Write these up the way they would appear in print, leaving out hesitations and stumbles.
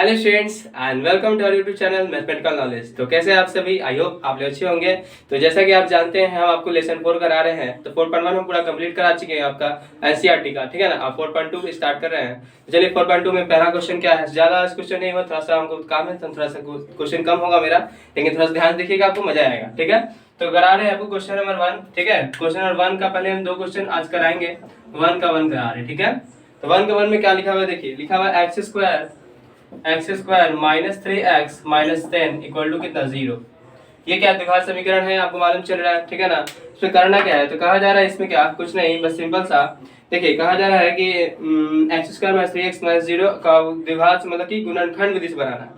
Hello students and welcome to our YouTube channel mathematical knowledge. तो कैसे आप सभी, आई होप आप लोग अच्छे होंगे। तो जैसा कि आप जानते हैं हम आपको लेसन 4 करा रहे हैं। तो 4.1 हम पूरा कंप्लीट करा चुके हैं आपका एनसीईआरटी का, ठीक है ना। आप 4.2 स्टार्ट कर रहे हैं। तो चलिए 4.2 में पहला क्वेश्चन क्या है, ज्यादा क्वेश्चन नहीं हुआ, थोड़ा सा हमको काम है तो थोड़ा सा क्वेश्चन कम होगा मेरा, लेकिन थोड़ा सा ध्यान देखिएगा, आपको मजा आएगा, ठीक है। तो करा रहे हैं आपको क्वेश्चन नंबर 1, ठीक है। क्वेश्चन नंबर 1 का पहले हम 2 क्वेश्चन आज कराएंगे, 1 का 1 करा रहे हैं, ठीक है। तो 1 का 1 में क्या लिखा हुआ है, देखिए लिखा हुआ है x² minus 3x minus 10 equal to कितना, 0। ये क्या द्विघात समीकरण है, आपको मालूम चल रहा है, ठीक है ना। इसमें करना क्या है, तो कहा जा रहा है इसमें क्या, कुछ नहीं, बस सिंपल सा देखिए कहा जा रहा है कि x² माइनस 3x माइनस 0 का द्विघात मतलब कि गुणनखंड विधि से बनाना है।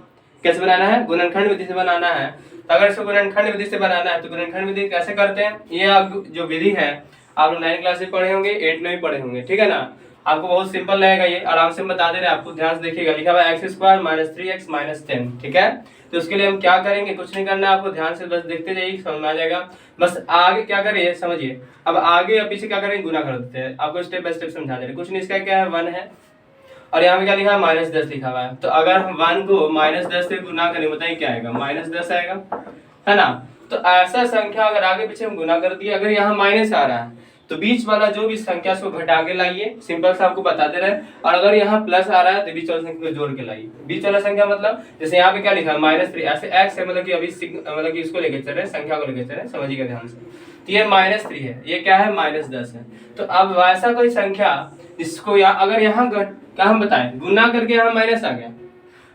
कैसे बनाना है, गुणनखंड विधि से बनाना है। तो अगर इसको गुणनखंड विधि से बनाना है तो गुणनखंड विधि कैसे करते हैं, ये आप जो विधि है आप लोग 9 क्लास में पढ़े होंगे, 8 में भी पढ़े होंगे, ठीक है ना। आपको बहुत सिंपल रहेगा, ये आराम से बता दे रहे हैं आपको, ध्यान से देखिएगा। लिखा हुआ है x² माइनस 3x माइनस 10, ठीक है। तो उसके लिए हम क्या करेंगे, कुछ नहीं करना आपको, ध्यान से बस देखते जाइए, समझ में आ जाएगा। बस आगे क्या करिए समझिए, अब आगे या पीछे क्या करेंगे, गुना कर देते हैं। आपको स्टेप बाय स्टेप समझा दे रहे, कुछ नहीं, इसका क्या है 1 है और यहाँ पे क्या लिखा है -10 लिखा हुआ है। तो अगर हम 1 को -10 से गुना करें, बताइए क्या आएगा, -10 आएगा, है ना। तो ऐसा संख्या अगर आगे पीछे हम गुना कर दिए, अगर यहाँ माइनस आ रहा है तो बीच वाला जो भी संख्या उसको घटा के लाइए, सिंपल सा आपको बताते रहे। और अगर यहाँ प्लस आ रहा है तो बीच वाला संख्या को जोड़ के लाइए। बीच वाला संख्या मतलब जैसे यहाँ पे क्या लिखा है -3, ऐसे x है मतलब कि अभी मतलब कि इसको लेके चल रहे हैं, संख्या को लेके चल रहे हैं, समझिएगा ध्यान से। तो ये -3 है, ये क्या है -10 है। तो अब वैसा कोई संख्या जिसको अगर यहाँ क्या हम बताएं, गुना करके यहाँ माइनस आ गया,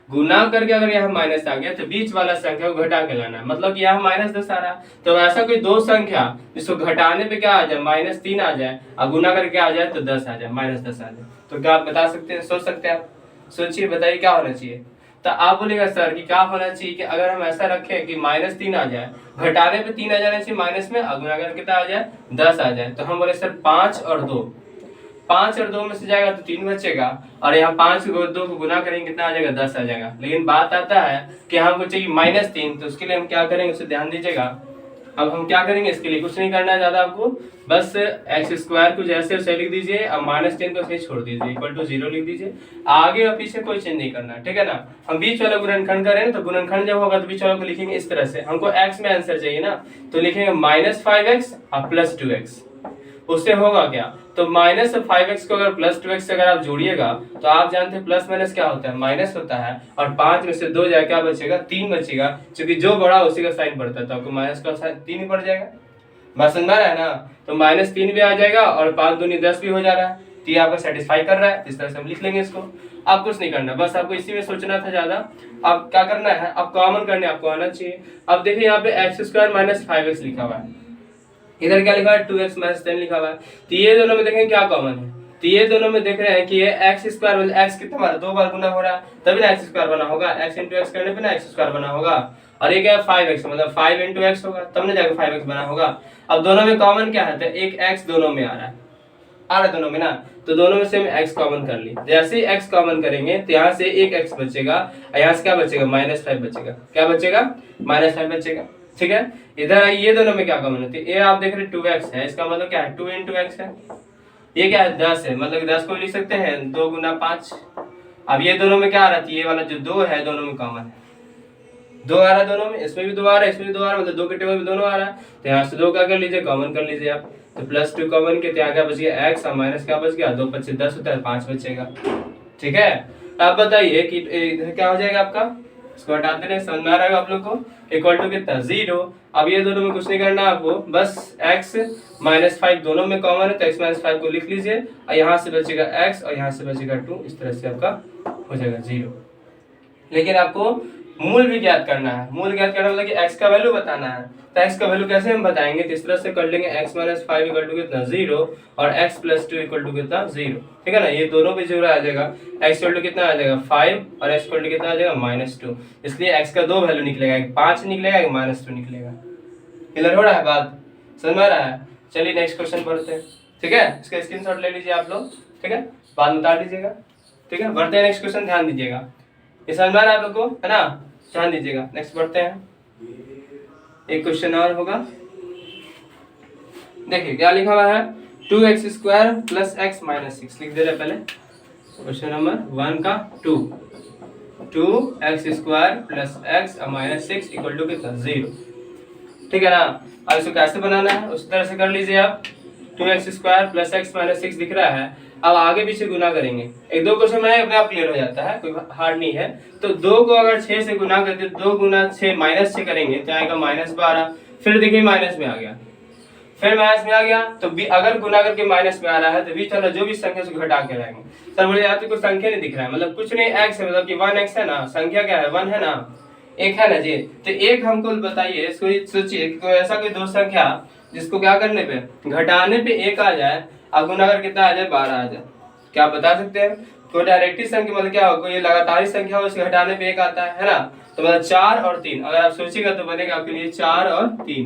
गुना करके अगर यहाँ माइनस आ गया तो बीच वाला संख्या को घटा के लाना है, मतलब कि यहाँ -10 आ रहा है। तो ऐसा कोई दो संख्या जिसको घटाने पे क्या आ जाए, -3 आ जाए, और गुना करके आ जाए तो 10 आ जाए, -10 आ जाए। तो क्या आप बता सकते हैं, सोच सकते हैं आप, सोचिए बताइए क्या होना चाहिए। तो आप बोलेगा सर कि क्या होना चाहिए कि अगर हम ऐसा रखें कि -3 आ जाए, घटाने पे 3 आ जाना चाहिए माइनस में, और गुना करके कितना आ जाए, 10 आ जाए। तो हम बोले सर 5 और 2, 5 और 2 में से जाएगा तो 3 बचेगा, और यहाँ 5 को 2 को गुना करेंगे कितना आ जाएगा, 10 आ जाएगा। लेकिन बात आता है कि हमको चाहिए -3, तो उसके लिए हम क्या करेंगे, उसे ध्यान दीजिएगा। अब हम क्या करेंगे, इसके लिए कुछ नहीं करना है ज्यादा आपको, बस x² को जैसे उसे लिख दीजिए और -10 को सही छोड़ दीजिए, इक्वल टू 0 लिख दीजिए। आगे और पीछे कोई चेंज नहीं करना, ठीक है ना। हम बीच वाला गुणनखंड करें तो गुणनखंड जब होगा तो बीच वाला को लिखेंगे इस तरह से। हमको x में आंसर चाहिए ना, तो लिखेंगे -5x और +2x। उससे होगा क्या, तो -5x को अगर +2x से अगर आप जोड़िएगा तो आप जानते हैं प्लस माइनस क्या होता है, माइनस होता है। और 5 में से 2 जाए क्या बचेगा, 3 बचेगा, क्योंकि जो बड़ा उसी का साइन बढ़ता है, तो आपको माइनस का साइन 3 ही पड़ जाएगा। बात समझ रहा है ना। तो -3 भी आ जाएगा और 5 दूनी 10 भी हो जा रहा है, तो ये आपको सेटिस्फाई कर रहा है। इस तरह से हम लिख लेंगे इसको। आप कुछ नहीं करना, बस आपको इसी में सोचना था ज्यादा। अब क्या करना है, अब कॉमन करने आपको आना चाहिए। अब देखिए यहाँ पे x² माइनस 5x लिखा हुआ है, इधर क्या लिखा है 2x माइनस 10 लिखा हुआ है। तो ये दोनों में देखें क्या कॉमन है, तो ये दोनों में देख रहे हैं कि ये x² मतलब x कितना बार, 2 बार गुना हो रहा है, तभी ना x² बना होगा, x into x करने पे ना x² बना होगा। और ये क्या है 5x, मतलब 5 into x होगा, तब ना जाकर 5x बना होगा। अब दोनों में कॉमन क्या है, तो एक x दोनों में आ रहा है दोनों में ना, तो दोनों में से हम x कॉमन कर ली। जैसे ही x कॉमन करेंगे तो यहाँ से एक x बचेगा, और यहाँ से क्या बचेगा, -5 बचेगा। क्या बचेगा, -5 बचेगा, ठीक है। इधर आई, ये दोनों में क्या कॉमन होती है, ये आप देख रहे 2x है, इसका मतलब क्या है 2 into x है। ये क्या है 10 है, मतलब 10 को लिख सकते हैं 2 गुना 5। अब ये दोनों में क्या आ रहा है, ये वाला जो 2 है दोनों में कॉमन है, 2 आ रहा है दोनों में, इसमें भी 2 आ रहा है, इसमें भी 2 आ रहा है, मतलब 2 के टेबल में दोनों आ रहा है। तो यहाँ से 2 क्या कर लीजिए, कॉमन कर लीजिए आप। तो +2 कॉमन के क्या बच गया x, और माइनस क्या बच गया, 2 × 5 = 10 होता है, 5 बचेगा, ठीक है। अब बताइए कि इधर क्या हो जाएगा आपका, इसको हटाते रहे, समझ में आ रहा है आप लोग को, इक्वल टू कितना 0। अब ये दोनों में कुछ नहीं करना आपको, बस x -5 दोनों में कॉमन है, तो x -5 को लिख लीजिए, और यहाँ से बचेगा x और यहाँ से बचेगा 2, इस तरह से आपका हो जाएगा 0। लेकिन आपको मूल भी ज्ञात करना है। मूल ज्ञात करना मतलब कि x का वैल्यू बताना है। तो x का वैल्यू कैसे हम बताएंगे, तो इस तरह से कर लेंगे, x -5 इक्वल टू कितना 0 और x + 2 इक्वल टू कितना 0, ठीक है ना। ये दोनों भी 0 आ जाएगा, x इक्वल टू कितना आ जाएगा 5 और x इक्वल टू कितना आ जाएगा -2। इसलिए x का 2 वैल्यू निकलेगा, एक 5 निकलेगा, एक -2 निकलेगा। क्लियर हो रहा है बात, समझ में आ रहा है। चलिए नेक्स्ट क्वेश्चन पढ़ते हैं, ठीक है। इसका स्क्रीनशॉट ले लीजिए आप लोग, ठीक है, बाद में उतार लीजिएगा, ठीक है। बढ़ते हैं नेक्स्ट क्वेश्चन, ध्यान दीजिएगा, ये समझ में आ रहा है आप लोग को, है ना, ध्यान दीजिएगा। नेक्स्ट बढ़ते हैं, एक क्वेश्चन और होगा। देखिए क्या लिखा हुआ है, 2x² + x - 6 लिख दे रहे पहले, क्वेश्चन नंबर 1 का 2। 2x² plus x minus 6 equal to कितना 0। ठीक है ना। अब इसको कैसे बनाना है उस तरह से कर लीजिए आप। 2x² प्लस x माइनस 6 दिख रहा है। अब आगे पीछे गुना करेंगे, एक दो क्वेश्चन में अपने आप क्लियर हो जाता है, कोई हार्ड नहीं है। तो 2 को अगर 6 से गुना करके 2 गुना 6 माइनस 6 करेंगे तो आएगा -12। फिर देखिए माइनस में आ गया, फिर माइनस में आ गया तो भी अगर गुना करके माइनस में आ रहा है तो बीच वाला जो भी संख्या उसको घटा के लाएंगे। सर बोले यहाँ तो कोई संख्या नहीं दिख रहा है, मतलब कुछ नहीं, x है, मतलब कि 1x है ना, संख्या क्या है 1 है ना, एक है ना जी। तो एक हमको बताइए, इसको सोचिए कोई ऐसा कोई दो संख्या जिसको क्या करने पे घटाने पे 1 आ जाए और गुना कर कितना आ जाए 12 आ जाए, क्या आप बता सकते हैं? तो डायरेक्टली संख्या मतलब क्या होगा, ये लगातार संख्या हो उसके घटाने पे 1 आता है ना। तो मतलब 4 और 3 अगर आप सोचिएगा तो बनेगा आपके लिए 4 और 3।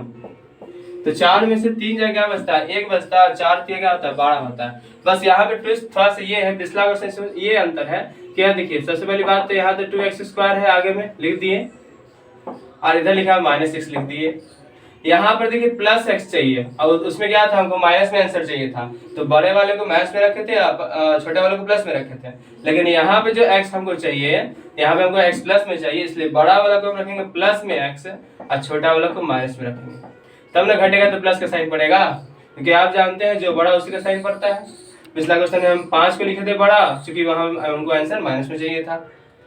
तो 4 में से 3 जगह क्या बचता है, 1 बचता है, 4 क्या होता है 12 होता है। बस यहाँ पे ट्विस्ट थोड़ा सा ये है, पिछला क्वेश्चन ये अंतर है। क्या देखिए सबसे पहली बात तो यहाँ तो 2x² है, आगे में लिख दिए और इधर लिखा है -6 लिख दिए। यहाँ पर देखिए प्लस x चाहिए और उसमें क्या था, हमको माइनस में आंसर चाहिए था, तो बड़े वाले को माइनस में रखे थे, छोटे वाले को प्लस में रखे थे। लेकिन यहाँ पे जो x हमको चाहिए, यहाँ पे हमको x प्लस में चाहिए, इसलिए बड़ा वाला को हम रखेंगे प्लस में x और छोटा वाला को माइनस में रखेंगे, तब ना घटेगा तो प्लस का साइन पड़ेगा, क्योंकि आप जानते हैं जो बड़ा उसी का साइन पड़ता है। पिछला क्वेश्चन में हम 5 को लिखे थे बड़ा, क्योंकि वहां हमको आंसर माइनस में चाहिए था।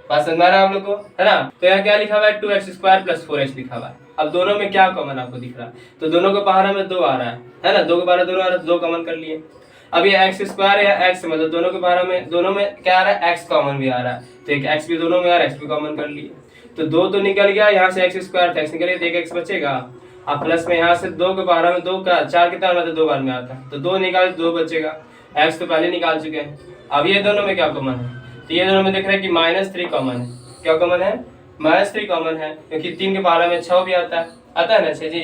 बात समझ में आ रहा है आप लोग को, है ना। तो यहाँ क्या लिखा हुआ है 2x² प्लस 4x लिखा हुआ है। अब दोनों में क्या कॉमन आपको दिख रहा है, तो दोनों को पहाड़ा में 2 आ रहा है ना, 2 के पहाड़ा 2 आ रहा है, 2 कॉमन कर लिए। अब ये x² या x मतलब दोनों के पहाड़ा में, दोनों में क्या आ रहा है, x कॉमन भी आ रहा है, तो एक x भी दोनों में आ रहा है, x भी कॉमन कर लिए। तो 2 तो निकल गया, यहाँ से x² था, x निकल गया तो एक x बचेगा। अब प्लस में यहाँ से 2 के पहाड़ा में 2 का 4 कितना आता है, 2 बार में आता है, तो 2 निकाल 2 बचेगा, x तो पहले निकाल चुके हैं। अब ये दोनों में क्या कॉमन है, तो ये दोनों में देख रहे हैं कि -3 कॉमन है। क्या कॉमन है, -3 कॉमन है, क्योंकि 3 के पहाड़ा में 6 भी आता है ना 6 जी।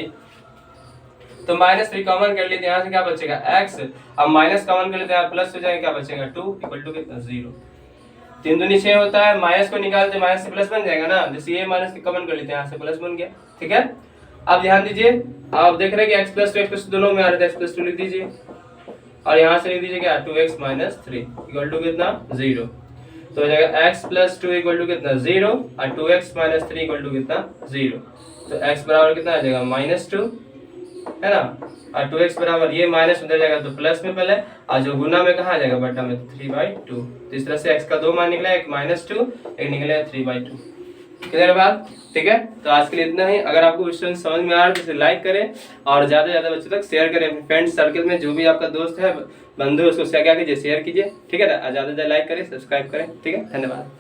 तो -3 कॉमन कर लेते हैं, यहाँ से क्या बचेगा x, अब माइनस कॉमन कर लेते हैं, प्लस हो जाएगा, क्या बचेगा 2 इक्वल टू कितना 0। 3 दूनी 6 होता है, माइनस को निकालते माइनस से प्लस बन जाएगा ना, जैसे ये माइनस कॉमन कर लेते हैं, यहाँ से प्लस बन गया। ठीक है, अब ध्यान दीजिए, आप देख रहे हैं कि x प्लस 2 x प्लस दोनों में आ रहा है, x प्लस 2 लिख दीजिए और यहाँ से लिख दीजिए क्या 2x माइनस 3 इक्वल टू कितना 0। तो हो जाएगा x प्लस 2 इक्वल टू कितना 0 और 2x माइनस 3 इक्वल टू कितना 0। तो x बराबर कितना आ जाएगा -2, है ना, और 2x बराबर ये माइनस उधर जाएगा तो प्लस में पहले, और जो गुना में कहाँ आ जाएगा बटा में 3/2। तो इस तरह से x का 2 मान निकला, एक -2 एक निकलेगा 3/2। क्लियर बात, ठीक है। तो आज के लिए इतना ही। अगर आपको क्वेश्चन समझ में आ रहा है तो इसे लाइक करें और ज्यादा से ज्यादा बच्चों तक शेयर करें, अपने फ्रेंड्स सर्कल में जो भी आपका दोस्त है बंधु उसको क्या कीजिए, शेयर कीजिए। ठीक है ना, ज्यादा से ज्यादा लाइक करें, सब्सक्राइब करें। ठीक है, धन्यवाद।